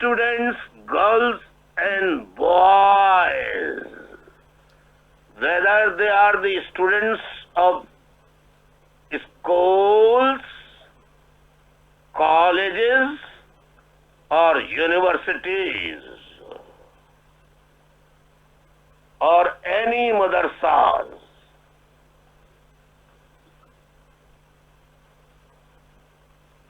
students, girls and boys, whether they are the students of schools, colleges or universities or any madrasas,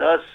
10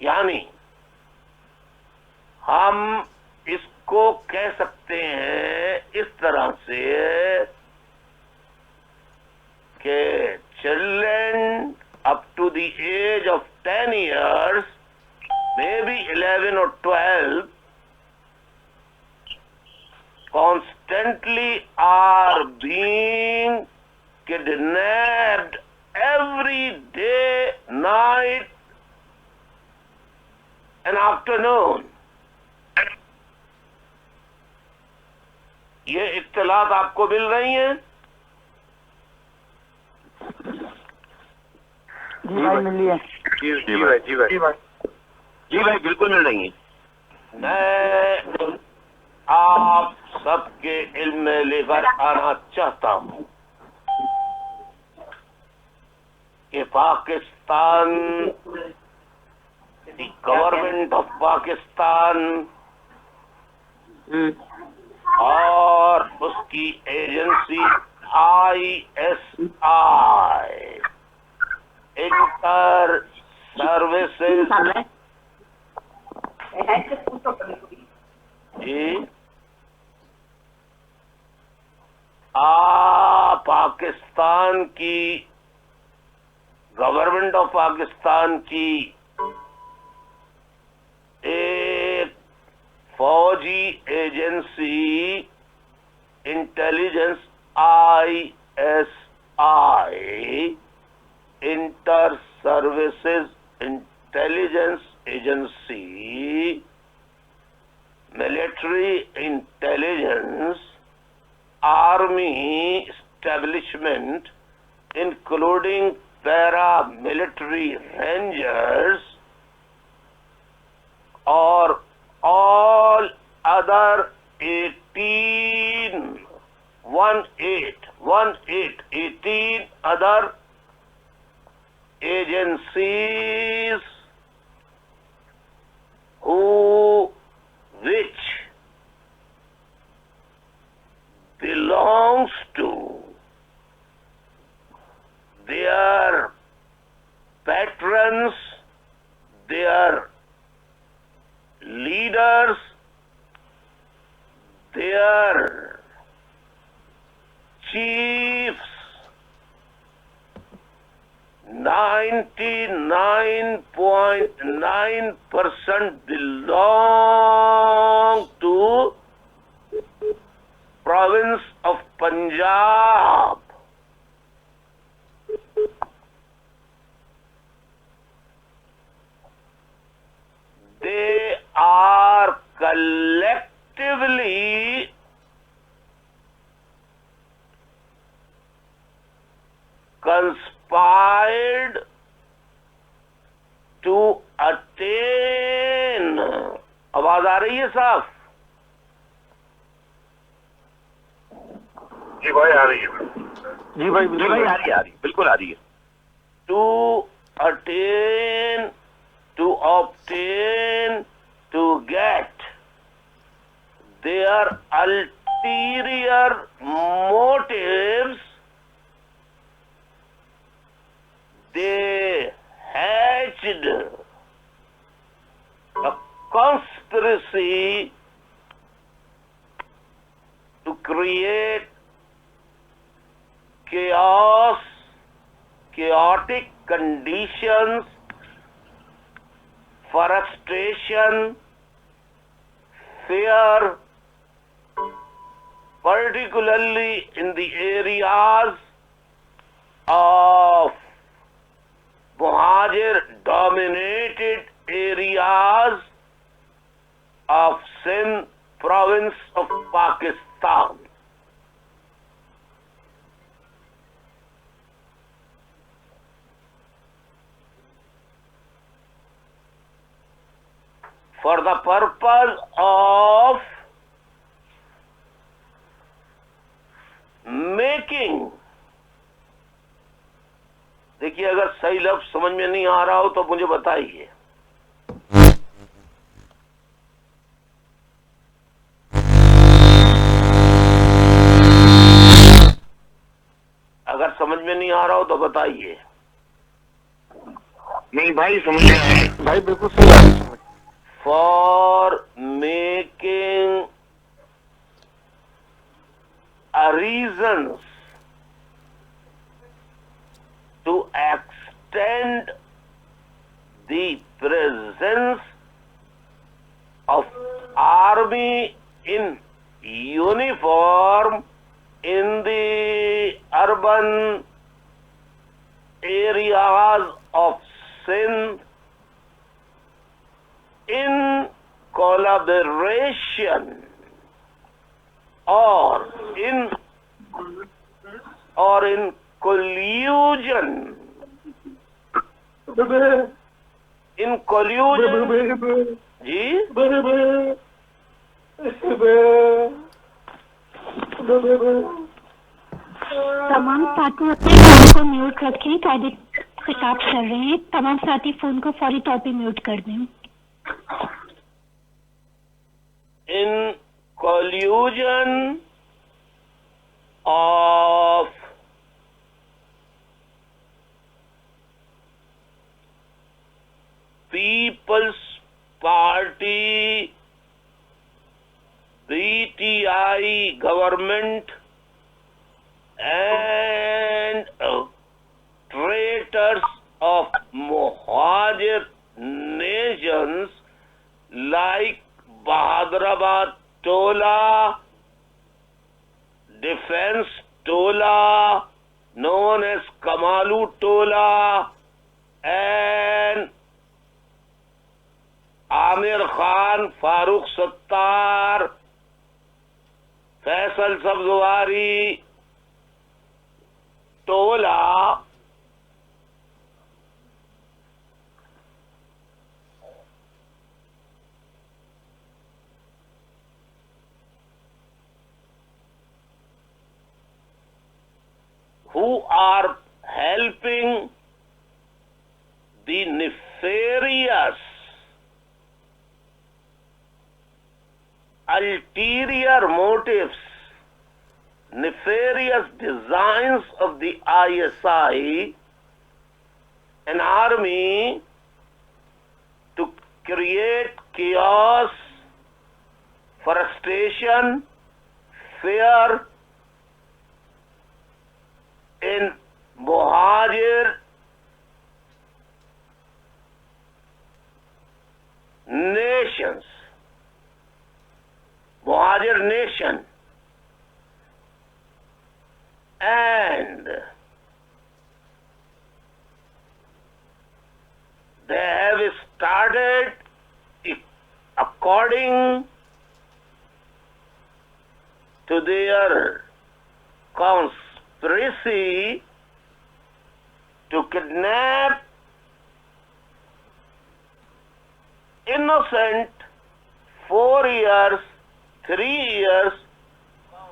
यानी हम इसको कह सकते हैं इस तरह से कि children up to the age of 10 years, maybe 11 or 12, constantly are being kidnapped every day, night and afternoon. ये इत्तलात आपको मिल रही हैं? जी भाई मिल रही है। जी भाई बिल्कुल मिल रही है। मैं आप सबके इल्म में लेकर आना चाहता हूं कि Pakistan, the government of Pakistan और उसकी एजेंसी ISI, इंटर सर्विसेज, जी पाकिस्तान की गवर्नमेंट ऑफ पाकिस्तान की एक फौजी agency intelligence ISI, inter services intelligence agency, military intelligence, army establishment including paramilitary rangers or all other 18 other agencies which belongs to their patrons, their leaders, their chiefs, 99.9% belong to province of Punjab. They are collectively conspired to attain, आवाज आ रही है साफ? जी भाई आ रही है। जी भाई आ रही है, बिल्कुल आ रही है। To attain, to obtain, to get their ulterior motives, they hatched a conspiracy to create chaos, chaotic conditions, frustration, fear, particularly in the areas of Muhajir dominated areas of Sindh province of Pakistan. For the purpose of making, देखिए अगर सही लफ्ज समझ में नहीं आ रहा हो तो मुझे बताइए। अगर समझ में नहीं आ रहा हो तो बताइए। नहीं भाई, समझ में आया भाई, बिल्कुल सही है। For making a reasons to extend the presence of army in uniform in the urban areas of Sindh in collaboration or in collusion जी तमाम साथी अपने फोन को म्यूट रखें, कायदे से काम कर रहे हैं। तमाम साथी फोन को फौरी तौर पे म्यूट कर दें। in collusion of People's Party BTI government and traitors of Muhajir nations like Bahadrabad Tola, Defense Tola, known as Kamalu Tola, and Amir Khan, Farooq Sattar, Faisal Sabzwari, Tola, who are helping the nefarious ulterior motives, nefarious designs of the ISI, an army to create chaos, frustration, fear in Muhajir nations, Muhajir nation, and they have started according to their conspiracy to kidnap innocent 4 years, 3 years,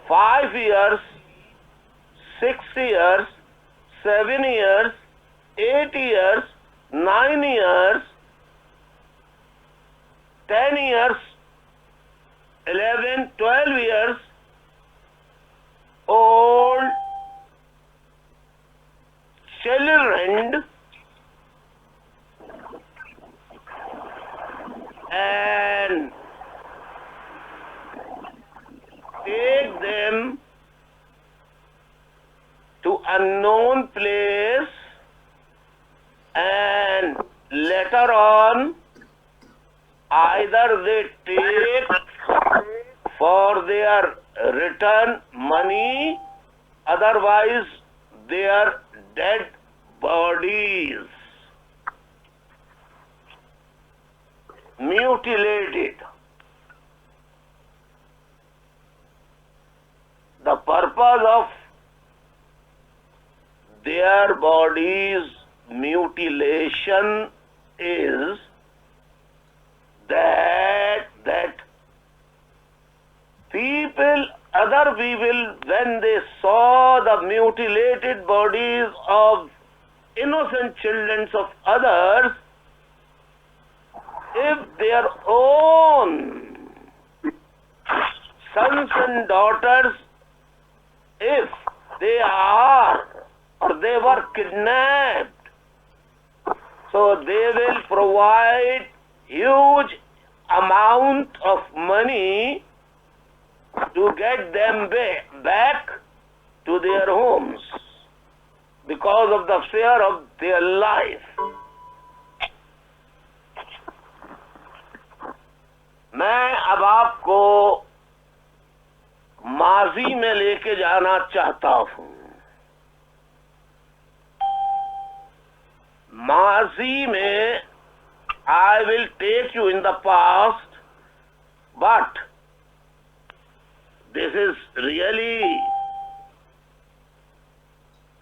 5 years, 6 years, 7 years, 8 years, 9 years, 10 years, 11, 12 years old children and take them to unknown place, and later on either they take for their return money, otherwise their dead bodies mutilated. The purpose of their bodies mutilation is that other people, when they saw the mutilated bodies of innocent children of others, if their own sons and daughters, if they are or they were kidnapped, So they will provide huge amount of money to get them back to their homes because of the fear of their life. मैं अब आपको माजी में लेके जाना चाहता हूं। माजी में I will take you in the past, but this is really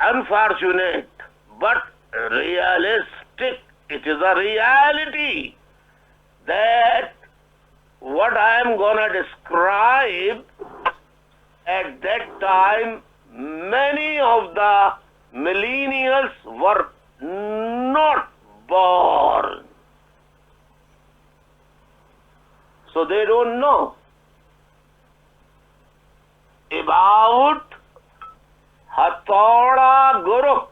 unfortunate, but realistic. It is a reality that what I am gonna describe at that time, many of the millennials were not born. So they don't know about Hatauda group.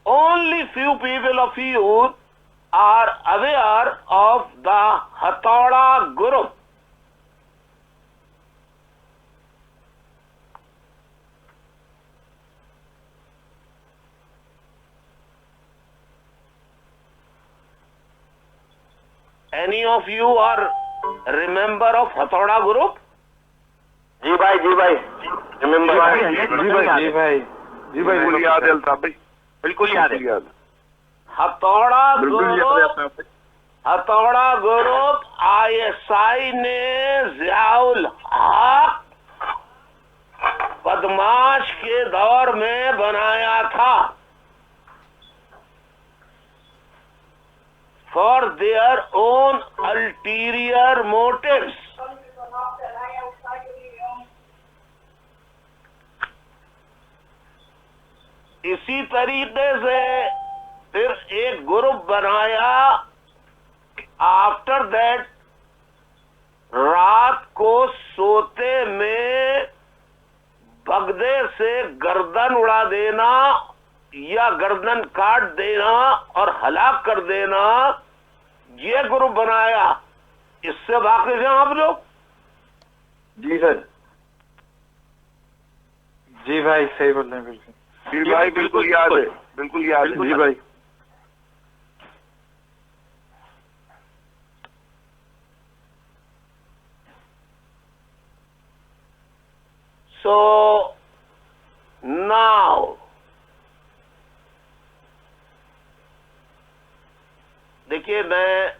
Only few people of youth are aware of the Hatauda group. Any of you are remember of Hatauda group? जी भाई remember जी भाई बिल्कुल याद है अल्ताफ भाई, बिल्कुल याद है। हथौड़ा बिल्कुल याद है ग्रुप, हथौड़ा ग्रुप ISI ने ज़ियाउल हक बदमाश के दौर में बनाया था for their own ulterior motives. इसी तरीके से फिर एक ग्रुप बनाया आफ्टर दैट, रात को सोते में बगदे से गर्दन उड़ा देना या गर्दन काट देना और हलाक कर देना, ये ग्रुप बनाया। इससे वाकिफ हैं आप लोग? जी सर। जी भाई सही बोल रहे हैं, बिल्कुल जी भाई, बिल्कुल याद है, बिल्कुल याद है जी भाई। So now देखिए, मैं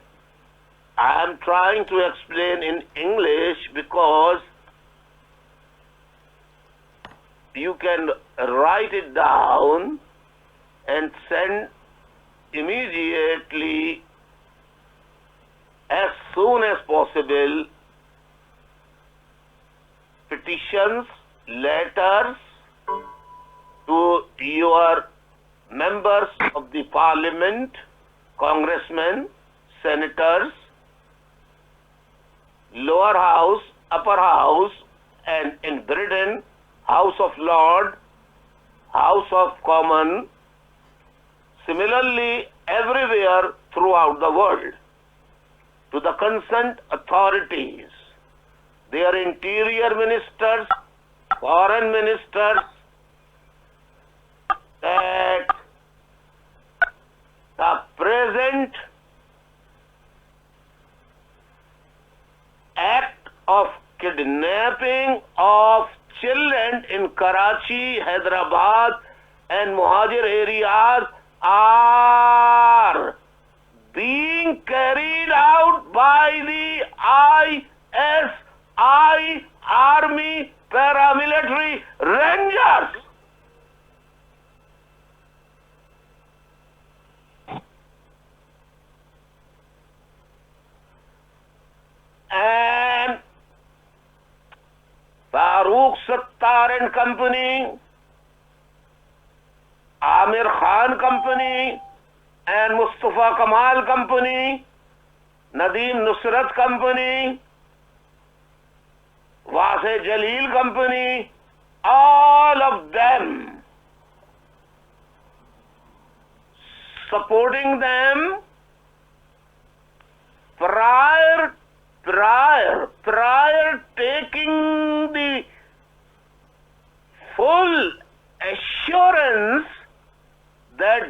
I am trying to explain in English because you can write it down and send immediately as soon as possible petitions, letters to your members of the parliament, congressmen, senators, lower house, upper house, and in Britain, House of Lords, House of Commons, similarly everywhere throughout the world, to the concerned authorities, their interior ministers, foreign ministers, that the present act of kidnapping of children in Karachi, Hyderabad and Muhajir areas are being carried out by the ISI Army paramilitary rangers. And Farooq Sattar and Company, Amir Khan Company, and Mustafa Kamal Company, Nadeem Nusrat Company, Wase Jalil Company, all of them supporting them prior taking the full assurance that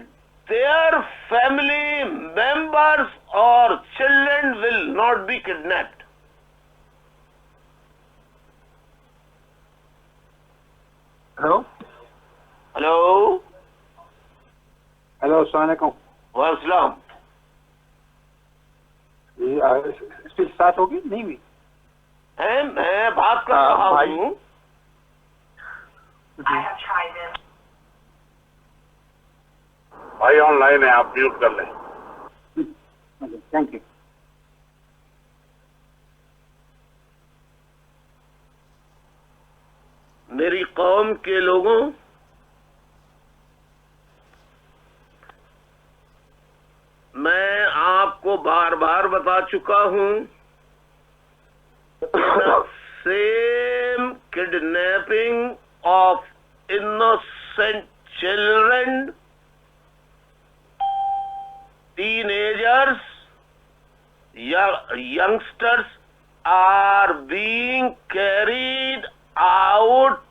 their family members or children will not be kidnapped. Hello? Hello? Hello, Assalamualaikum. Wassalam. Speech start होगी नहीं हुई? मैं बात कर रहा भाई। हूँ। भाई ऑनलाइन है, आप म्यूट कर लें। Thank you. मेरी कौम के लोगों, मैं आपको बार बार बता चुका हूं, same kidnapping of innocent children, teenagers, youngsters are being carried out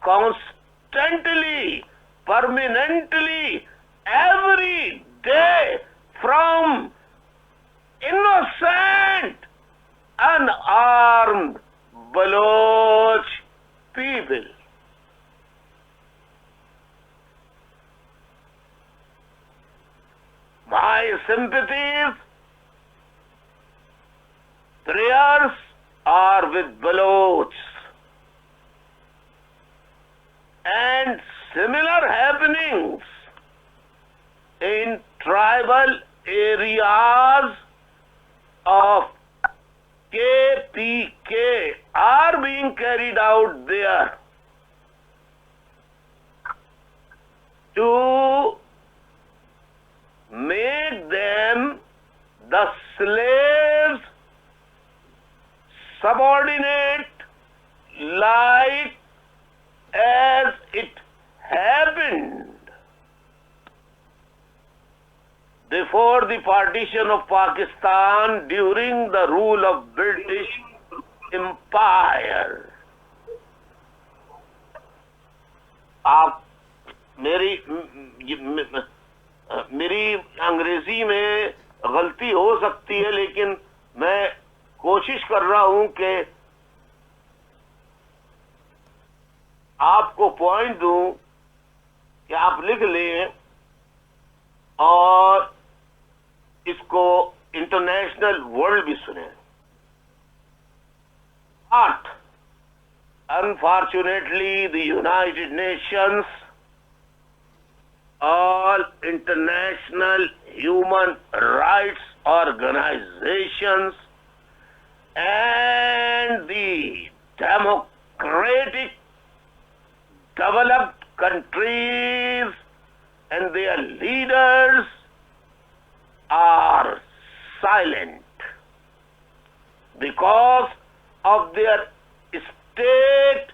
constantly, permanently, every day from innocent, unarmed Baloch people. My sympathies, prayers are with Baloch. And similar happenings in tribal areas of KPK are being carried out there to make them the slaves, subordinate, like as it happened before the partition of Pakistan during the rule of British Empire. आप मेरी अंग्रेजी में गलती हो सकती है, लेकिन मैं कोशिश कर रहा हूं कि आपको पॉइंट दूं कि आप लिख लें और इसको इंटरनेशनल वर्ल्ड भी सुने. But unfortunately, the United Nations, all international human rights organizations, and the democratic developed countries and their leaders are silent because of their state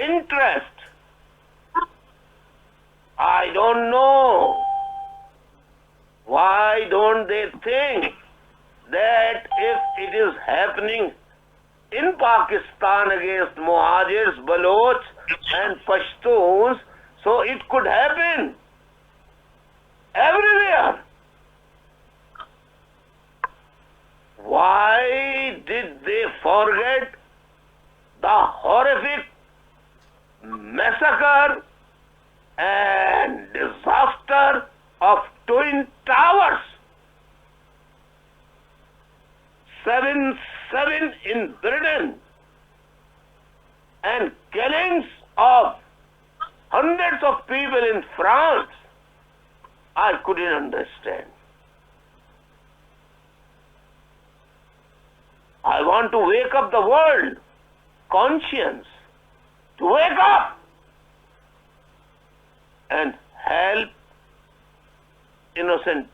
interest. I don't know. Why don't they think that if it is happening in Pakistan against Muhajirs, Baloch and Pashtuns, so it could happen everywhere? Why did they forget the horrific massacre and disaster of Twin Towers? 7/7 in Britain and killings of hundreds of people in France. I couldn't understand. I want to wake up the world conscience to wake up and help innocent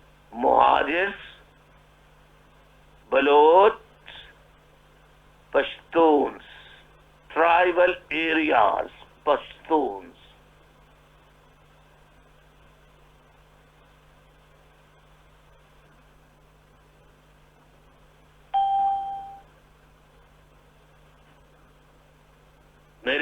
Muhajirs, Baloch, Pashtuns, tribal areas, Pashtuns.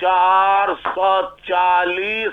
440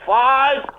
5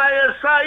ISI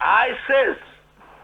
ISIS،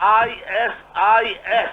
ISIS،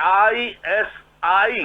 ISI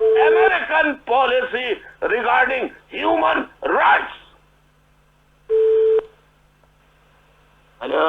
American policy regarding human rights. Hello?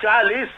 40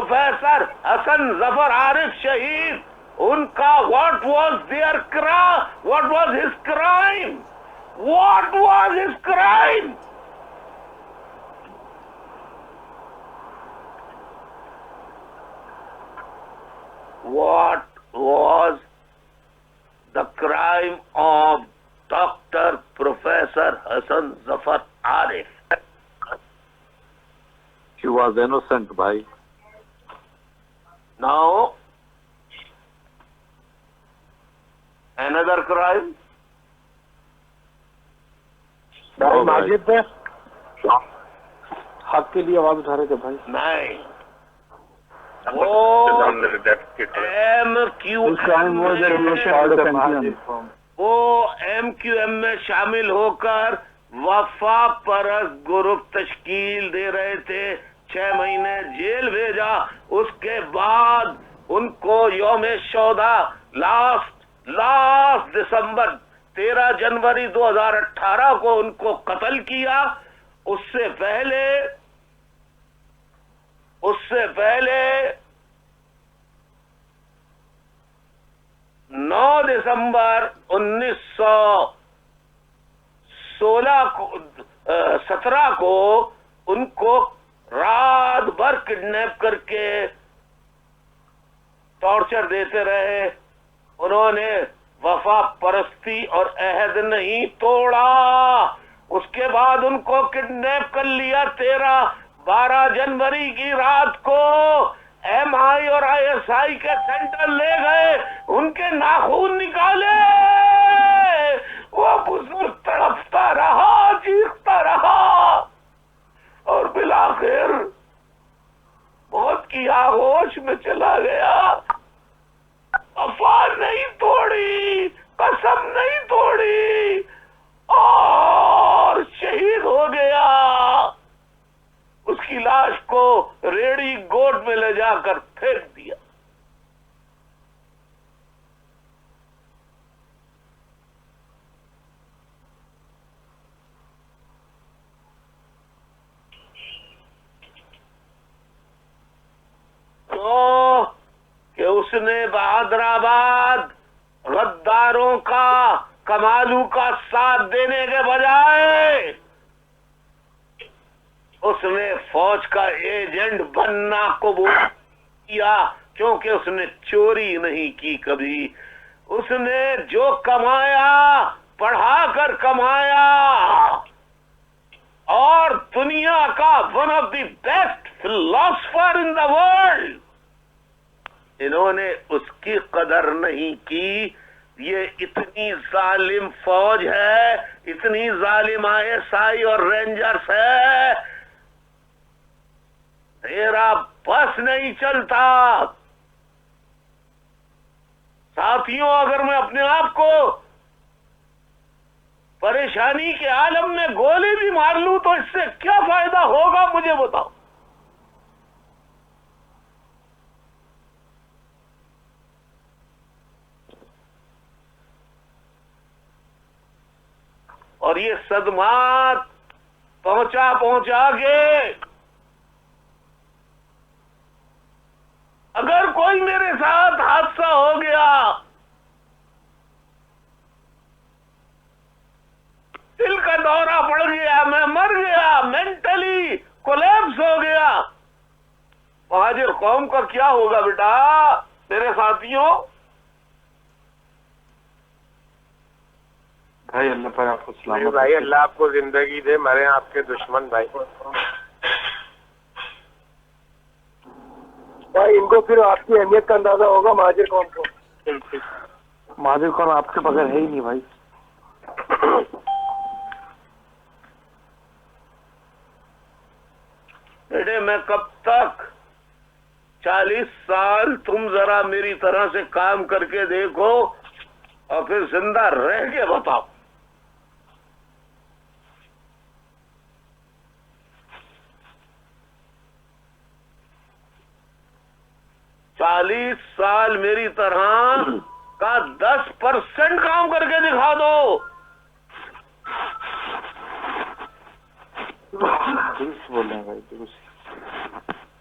professor Hasan Zafar Arif शहीद, उनका what was his crime? What was his crime? What was the crime of Dr. Professor Hassan Zafar Arif? She was innocent, bhai. Now, another crime? भाई माजिद पे हक के लिए आवाज उठा रहे थे भाई। नहीं, वो MQM में शामिल होकर वफा परस्त ग्रुप तश्कील दे रहे थे। 6 महीने जेल भेजा, उसके बाद उनको यौम शोदा लास्ट दिसंबर 13 जनवरी 2018 को उनको कत्ल किया। उससे पहले 9 दिसंबर 17 को उनको रात भर किडनैप करके टॉर्चर देते रहे। उन्होंने वफा परस्ती और अहद नहीं तोड़ा। उसके बाद उनको किडनैप कर लिया। 12 जनवरी की रात को MI और ISI के सेंटर ले गए, उनके नाखून निकाले। वो बुजुर्ग तड़पता रहा, चीखता रहा और बिलाखिर मौत की आगोश में चला गया। वफा नहीं तोड़ी, कसम नहीं तोड़ी और शहीद हो गया। उसकी लाश को रेडी गोट में ले जाकर फेंक दिया। तो कि उसने बहादुराबाद गद्दारों का, कमालू का साथ देने के बजाय उसने फौज का एजेंट बनना कबूल किया, क्योंकि उसने चोरी नहीं की कभी। उसने जो कमाया पढ़ाकर कमाया और दुनिया का one of the best philosopher in the world, इन्होंने उसकी कदर नहीं की। ये इतनी जालिम फौज है, इतनी जालिम ISI और रेंजर्स है, मेरा बस नहीं चलता। साथियों, अगर मैं अपने आप को परेशानी के आलम में गोली भी मार लूं तो इससे क्या फायदा होगा, मुझे बताओ। और ये सदमात पहुंचा के अगर कोई मेरे साथ हादसा हो गया, दिल का दौरा पड़ गया, मैं मर गया, मेंटली कोलैप्स हो गया, मुहाजिर कौम का क्या होगा बेटा, मेरे साथियों? भाई अल्लाह पर आपको सलामत भाई, अल्लाह आपको जिंदगी दे, मरे आपके दुश्मन भाई। भाई इनको फिर आपकी अहमियत का अंदाजा होगा महाजिर कौम को। महाजिर कौम आपके बगैर है ही नहीं भाई। बेटे, मैं कब तक 40 साल तुम जरा मेरी तरह से काम करके देखो और फिर जिंदा रह के बताओ। चालीस साल मेरी तरह का 10% काम करके दिखा दो। दुरुस्त बोल रहे हैं भाई, दुरुस्त।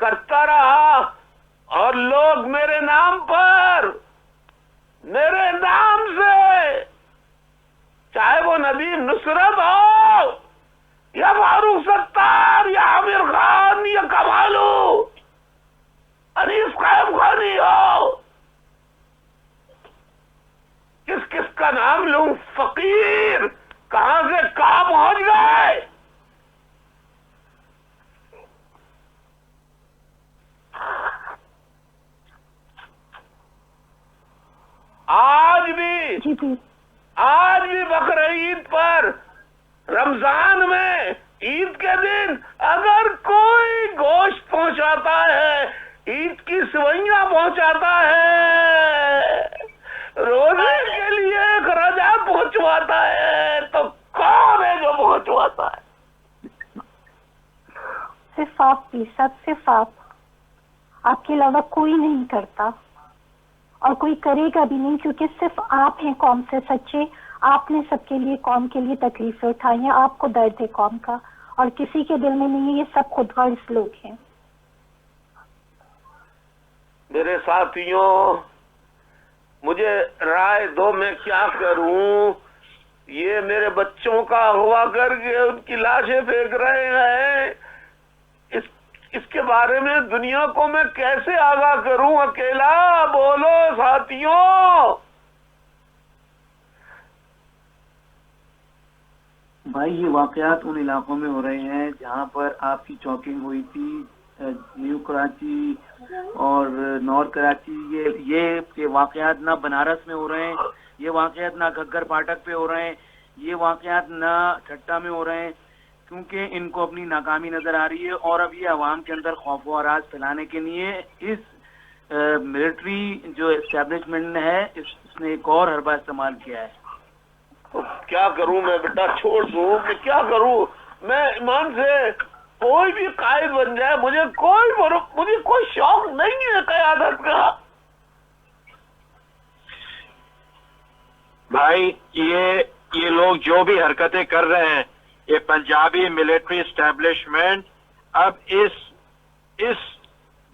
करता रहा, और लोग मेरे नाम पर, मेरे नाम से, चाहे वो नदीम नुसरत हो या फारूक सत्तार या आमिर खान या कमालू, अनीस कायम खानी हो, किस किस का नाम लूं? फकीर कहां से कहां पहुंच गए। आज भी बकरीद ईद पर, रमजान में, ईद के दिन अगर कोई गोश्त पहुंचाता है, ईद की सेवइयां पहुंचाता है, रोजे के लिए एक रजा पहुंचवाता है, तो कौन है जो पहुंचवाता है? सिर्फ आप भी, सब सिर्फ आप, आपके अलावा कोई नहीं करता और कोई करेगा भी नहीं, क्योंकि सिर्फ आप हैं कौम से सच्चे। आपने सबके लिए, कौम के लिए तकलीफें उठाई हैं, आपको दर्द है कौम का, और किसी के दिल में नहीं है। ये सब खुदगर्ज लोग हैं। मेरे साथियों, मुझे राय दो, मैं क्या करूं? ये मेरे बच्चों का हुआ करके उनकी लाशें फेंक रहे हैं, इसके बारे में दुनिया को मैं कैसे आगाह करूं? अकेला बोलो साथियों। भाई, ये वाकयात उन इलाकों में हो रहे हैं जहां पर आपकी चौकिंग हुई थी, न्यू कराची और नॉर्थ कराची। ये वाकयात ना बनारस में हो रहे हैं, ये वाकयात ना घग्गर फाटक पे हो रहे हैं, ये वाकयात ना ठट्टा में हो रहे हैं, क्योंकि इनको अपनी नाकामी नजर आ रही है। और अब ये अवाम के अंदर खौफ व हरास फैलाने के लिए इस मिलिट्री जो एस्टेब्लिशमेंट है, इसने एक और हरबा इस्तेमाल किया है। तो क्या करूं मैं बेटा, छोड़ दूं? मैं क्या करूं? मैं ईमान से कोई भी कायद बन जाए, मुझे कोई शौक नहीं है क़यादत का। भाई, ये लोग जो भी हरकतें कर रहे हैं, ये पंजाबी मिलिट्री एस्टेब्लिशमेंट अब इस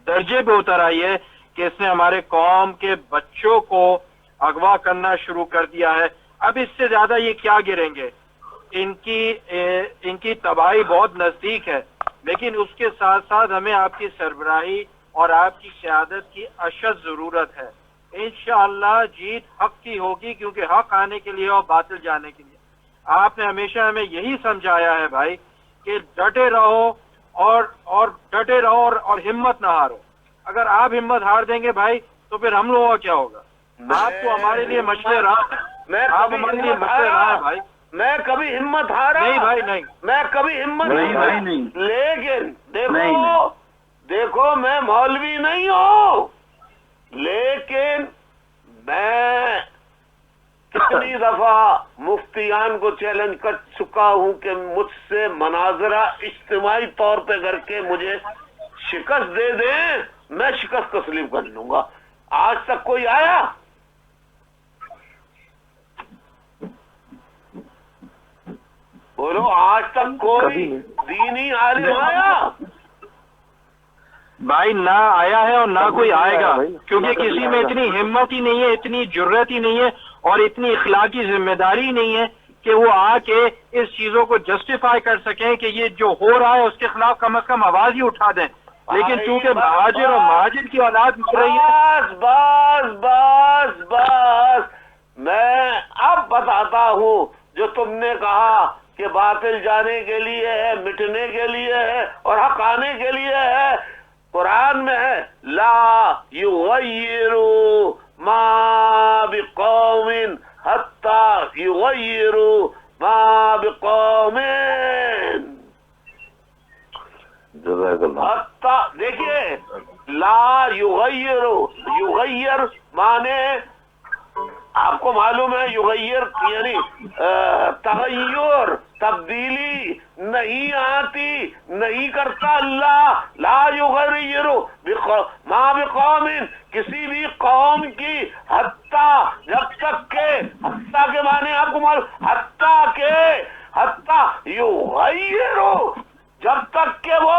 दर्जे पे उतर आई है कि इसने हमारे कौम के बच्चों को अगवा करना शुरू कर दिया है। अब इससे ज्यादा ये क्या गिरेंगे? इनकी तबाही बहुत नजदीक है, लेकिन उसके साथ साथ हमें आपकी सरबराही और आपकी क़यादत की अशद जरूरत है। इंशाअल्लाह जीत हक की होगी, क्योंकि हक आने के लिए और बातिल जाने के लिए। आपने हमेशा हमें यही समझाया है भाई कि डटे रहो और डटे रहो और हिम्मत ना हारो। अगर आप हिम्मत हार देंगे भाई, तो फिर हम लोगों का क्या होगा? आप तो हमारे लिए मशले रहा, आप हमारे लिए मशले रहा है भाई। मैं कभी हिम्मत हारा नहीं भाई, नहीं, मैं कभी हिम्मत नहीं। लेकिन देखो मैं मौलवी नहीं हूँ, लेकिन मैं कितनी दफा मुफ्तियान को चैलेंज कर चुका हूं कि मुझसे मनाजरा इज्तिमाई तौर पे करके मुझे शिकस्त दे दें, मैं शिकस्त तस्लीम कर लूंगा। आज तक कोई आया? बोलो, आज तक कोई दीनी आलिम आया? भाई ना आया है और ना कोई आएगा, क्योंकि किसी में इतनी हिम्मत ही नहीं है, इतनी जुर्रत ही नहीं है और इतनी इखलाकी जिम्मेदारी नहीं है कि वो आके इस चीजों को जस्टिफाई कर सकें कि ये जो हो रहा है उसके खिलाफ कम से कम आवाज ही उठा दें। लेकिन चूंकि महाजिर और महाजिर की औलाद मिल रही है, बस मैं अब बताता हूँ जो तुमने कहा कि बातिल जाने के लिए है, मिटने के लिए है और हक आने के लिए है। कुरान में है, ला युगय्यिरू मा बिकौमिन हत्ता युगय्यिरू मा बिकौमिन। हत्ता, देखिए, ला युगय्यिरू, युगय्यर माने आपको मालूम है, युगय्यर यानी तगय्युर, तब्दीली नहीं आती, नहीं करता अल्लाह। ला युगय्यिरू मा बिकौमिन, किसी भी कौम की, हत्ता, जब तक के, हत्ता के माने आपको मालूम, हत्ता युगय्यिरू, जब तक के वो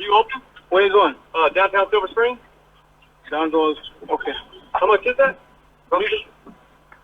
You open? Where are you going? Downtown Silver Spring? Down goes, okay. How much is that?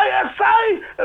ISI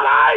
MI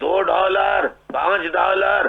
$2، $5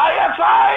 ISI,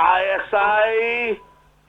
ISI,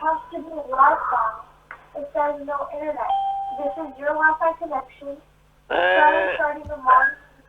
has to be Wi-Fi. It says no internet. This is your Wi-Fi connection. Starting tomorrow.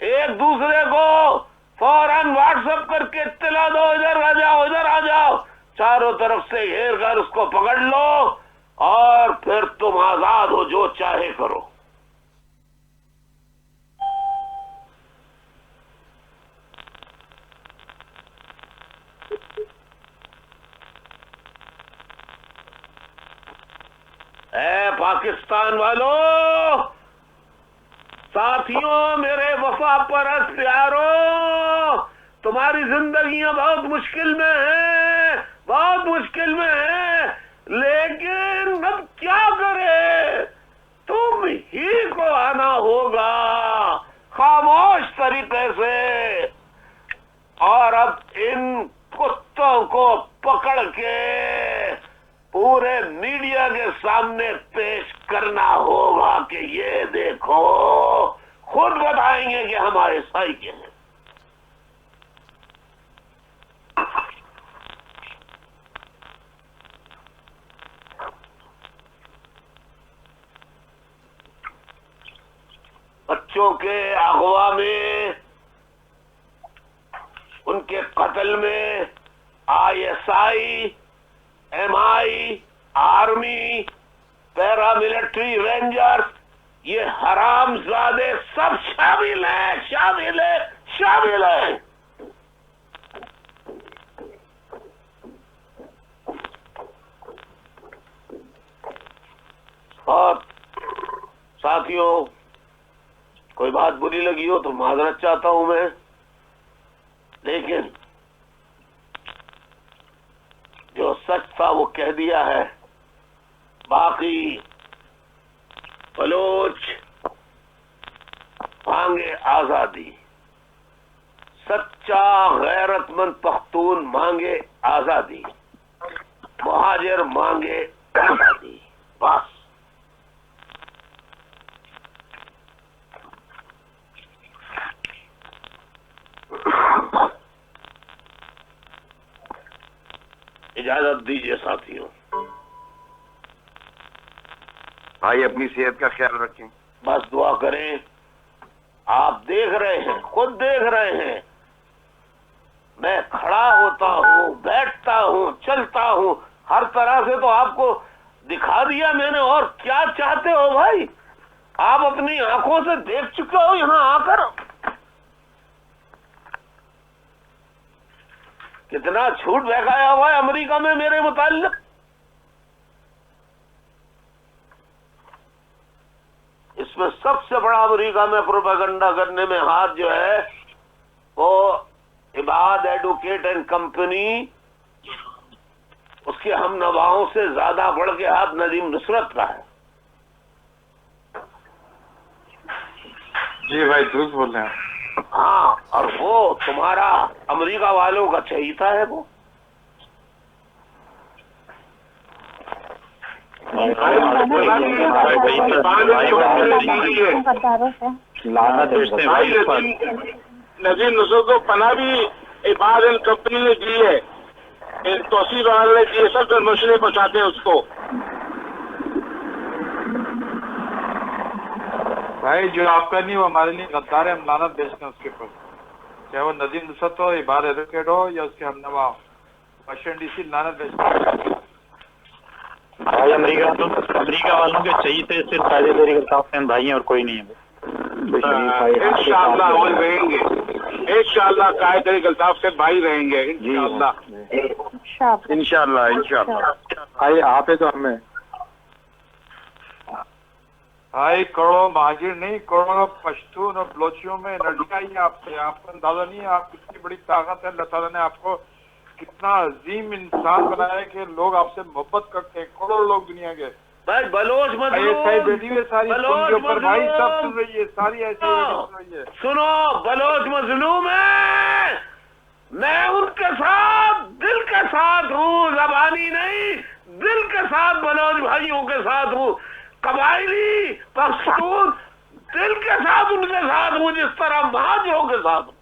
एक दूसरे को फौरन WhatsApp करके इत्तला दो, इधर आ जाओ, इधर आ जाओ, चारों तरफ से घेर कर उसको पकड़ लो और फिर तुम आजाद हो, जो चाहे करो। ए पाकिस्तान वालों, साथियों, मेरे वफा परस्त प्यारों, तुम्हारी जिंदगियां बहुत मुश्किल में हैं, बहुत मुश्किल में हैं, लेकिन अब क्या करे, तुम ही को आना होगा खामोश तरीके से, और अब इन कुत्तों को पकड़ के पूरे मीडिया के सामने पेश करना होगा कि ये देखो, खुद बताएंगे कि हमारे साई के हैं। बच्चों के अगवा में, उनके कत्ल में ISI, MI, army, paramilitary rangers, ये हरामजादे सब शामिल हैं, शामिल हैं, शामिल हैं। और साथियों, कोई बात बुरी लगी हो तो माजरत चाहता हूं मैं, लेकिन जो सच था वो कह दिया है। बाकी बलोच मांगे आजादी, सच्चा गैरतमंद पख्तून मांगे आजादी, मुहाजिर मांगे आजादी, बस। इजाजत दीजिए साथियों। भाई अपनी सेहत का ख्याल रखें। बस दुआ करें। आप देख रहे हैं, खुद देख रहे हैं, मैं खड़ा होता हूँ, बैठता हूँ, चलता हूँ, हर तरह से तो आपको दिखा दिया मैंने। और क्या चाहते हो भाई? आप अपनी आंखों से देख चुके हो यहाँ आकर। कितना झूठ बहकाया हुआ है अमेरिका में मेरे मुताल्लिक। इसमें सबसे बड़ा अमेरिका में प्रोपेगेंडा करने में हाथ जो है वो इबाद एडवोकेट एंड कंपनी, उसके हम नवाओं से ज्यादा बढ़ के हाथ नदीम नुसरत का है। जी भाई दुरुस्त बोल रहे हैं। हाँ, और वो तुम्हारा अमेरिका वालों का चहीता है वो। नजीर नुसरत को पना भी इबाद एंड कंपनी ने दी है, तोसीफ ने दी है, सब मशीने पहुंचाते हैं उसको। भाई जो आपका नहीं वो हमारे लिए गद्दार है, हम लानत भेजते हैं उसके ऊपर, चाहे वो नदीम नुसरत हो, इबाद एडवोकेट हो या उसके हमनवा हो, वाशिंगटन DC लानत भेजते हैं। भाई अमेरिका वालों के चाहिए थे सिर्फ ताजेदारी गल्ताफ भाई हैं और कोई नहीं है। इंशाअल्लाह वो रहेंगे, इंशाअल्लाह ताजेदारी गल्ताफ से भाई रहेंगे इंशाअल्लाह, इंशाअल्लाह इंशाअल्लाह। भाई आप है तो हमें भाई करोड़ों महाजिर नहीं, करोड़ों पश्तून और बलोचियों में लड़कियां ही आपसे, आपको अंदाजा नहीं है आप कितनी बड़ी ताकत है। अल्लाह ताला ने आपको कितना अजीम इंसान बनाया है कि लोग आपसे मोहब्बत करते हैं, करोड़ों लोग दुनिया के। भाई बलोच मजलूम, बेटी है सारी ऊपर भाई सब सुन रही है, सारी ऐसी सुन रही है। सुनो, बलोच मजलूम है, मैं उनके साथ दिल के साथ हूँ, जबानी नहीं, दिल के साथ बलोच भाइयों के साथ हूँ, कबायली पख्तून दिल के साथ उनके साथ हूँ, जिस तरह महाजिरों के साथ हूँ।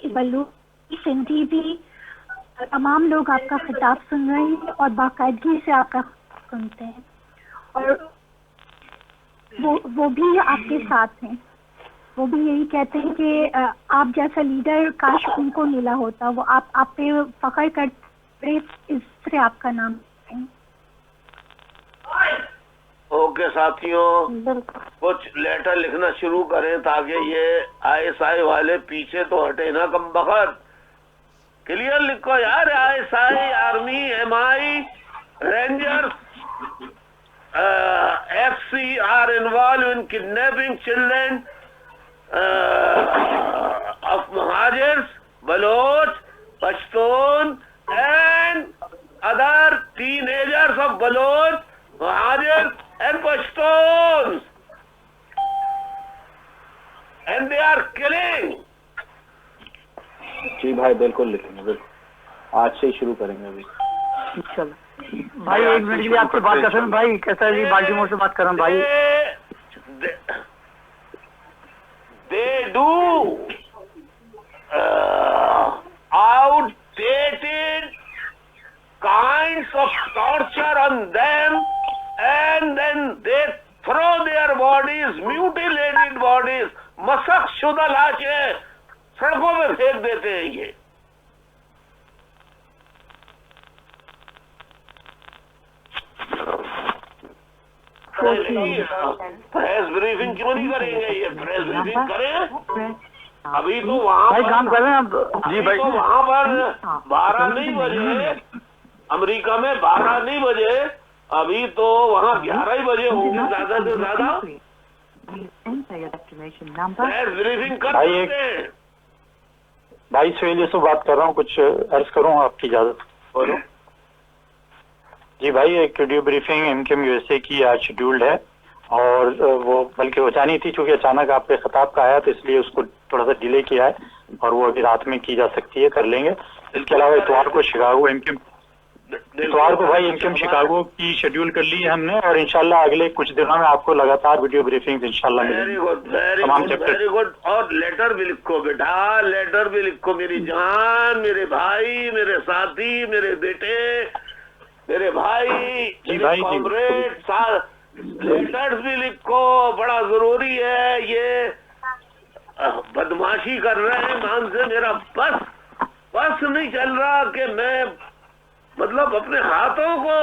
बलू सिंधी भी तमाम लोग आपका खिताब सुन रहे हैं और बाकायदगी से आपका सुनते हैं और वो भी आपके साथ हैं। वो भी यही कहते हैं कि आप जैसा लीडर काश उनको मिला होता। वो आप पे फख्र करते, इससे आपका नाम है। ओके साथियों, कुछ लेटर लिखना शुरू करें ताकि ये ISI वाले पीछे तो हटे ना कम बखत। क्लियर लिखो यार, ISI, army, MI, rangers, FC are involved in kidnapping children of Muhajirs, Baloch, Pashtun and other teenagers of Baloch, Muhajirs and Pashtuns, and they are killing. जी भाई बिल्कुल लिखेंगे, बिल्कुल आज से ही शुरू करेंगे अभी। भाई एक मिनट के लिए आपसे बात कर रहे हैं भाई, कैसा है जी? बाल्टीमोर से बात कर रहा हूँ भाई। They do outdated kinds of torture on them, and then they throw their bodies, mutilated bodies, मसक शुदा लाशें सड़कों में फेंक देते हैं। ये प्रेस ब्रीफिंग क्यों नहीं करेंगे? ये प्रेस ब्रीफिंग करें। अभी तो वहाँ भाई काम कर रहे हैं अब। जी भाई, तो वहाँ पर 12 नहीं बजे, अमेरिका में 12 नहीं बजे, अभी तो वहाँ 11 ही बजे होंगे ज्यादा से ज्यादा। प्रेस ब्रीफिंग कर सकते हैं। भाई सुहेल से बात कर रहा हूँ, कुछ अर्ज करूँ आपकी इजाजत? बोलो जी भाई, एक वीडियो ब्रीफिंग MKM USA की आज शेड्यूल्ड है और वो बल्कि हो जानी थी, चूंकि अचानक आप पे खिताब का आया तो इसलिए उसको थोड़ा सा डिले किया है और वो अभी रात में की जा सकती है, कर लेंगे। इसके अलावा इतवार को शिकागो MKM शिकागो की शेड्यूल कर ली है हमने और इंशाल्लाह अगले कुछ दिनों में आपको लगातार वीडियो ब्रीफिंग इंशाल्लाह मिलेगी तमाम चैप्टर। Very good. और लेटर भी लिखो बेटा, लेटर भी लिखो मेरी जान, मेरे भाई, मेरे साथी, मेरे बेटे, मेरे भाई, मेरे कॉमरेड, लेटर्स भी लिखो, बड़ा जरूरी है। ये बदमाशी कर रहे हैं मान से, मेरा बस नहीं चल रहा कि मैं मतलब अपने हाथों को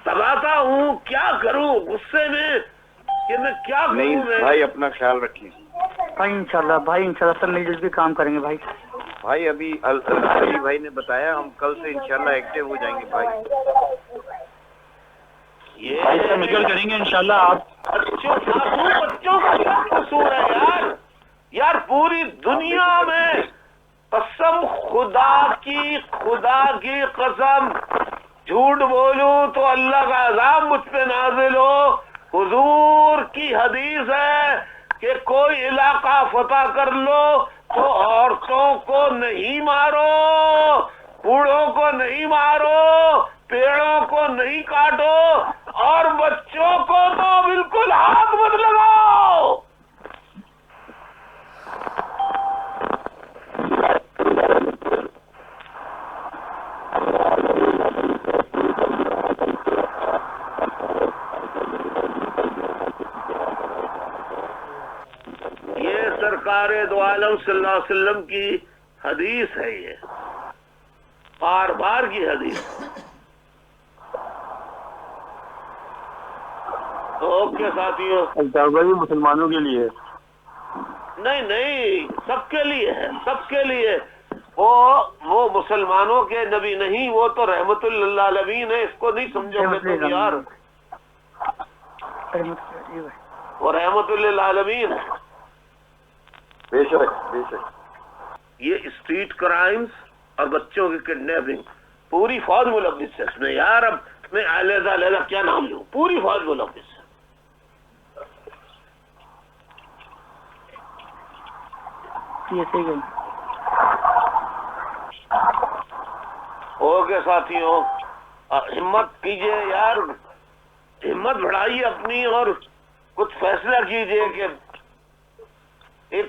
दबाता हूँ। क्या करूँ गुस्से में कि मैं क्या करूँ? नहीं भाई, अपना ख्याल रखिए भाई। इंशाल्लाह सब मिलजुल के काम करेंगे भाई। भाई अभी अली भाई ने बताया, हम कल से इंशाल्लाह एक्टिव हो जाएंगे भाई। ये ऐसा मिलकर करेंगे इंशाल्लाह। आप बच्चों का क्या कसूर है यार? पूरी दुनिया में कसम खुदा की कसम, झूठ बोलूं तो अल्लाह का अज़ाब मुझ पे नाज़िल हो। हुजूर की हदीस है कि कोई इलाका फतह कर लो तो औरतों को नहीं मारो, बूढ़ों को नहीं मारो, पेड़ों को नहीं काटो और बच्चों को तो बिल्कुल हाथ मत लगाओ। ये सरकारे दो आलम सल्लल्लाहु अलैहि वसल्लम की हदीस है, ये बार की हदीस। ओके साथियों, भाई मुसलमानों के लिए नहीं सबके लिए है, सबके लिए। वो मुसलमानों के नबी नहीं, वो तो रहमतुल लिल आलमीन है। इसको नहीं समझोगे तुम यार, वो रहमतुल लिल आलमीन है। बेशक। ये स्ट्रीट क्राइम्स और बच्चों की किडनैपिंग, पूरी फौज मुलव्विस है इसमें यार। अब मैं अलग क्या नाम लूं, पूरी फौज मुलव्विस है। ये सही है। ओके साथियों, हिम्मत कीजिए यार, हिम्मत बढ़ाइए अपनी और कुछ फैसला कीजिए कि एक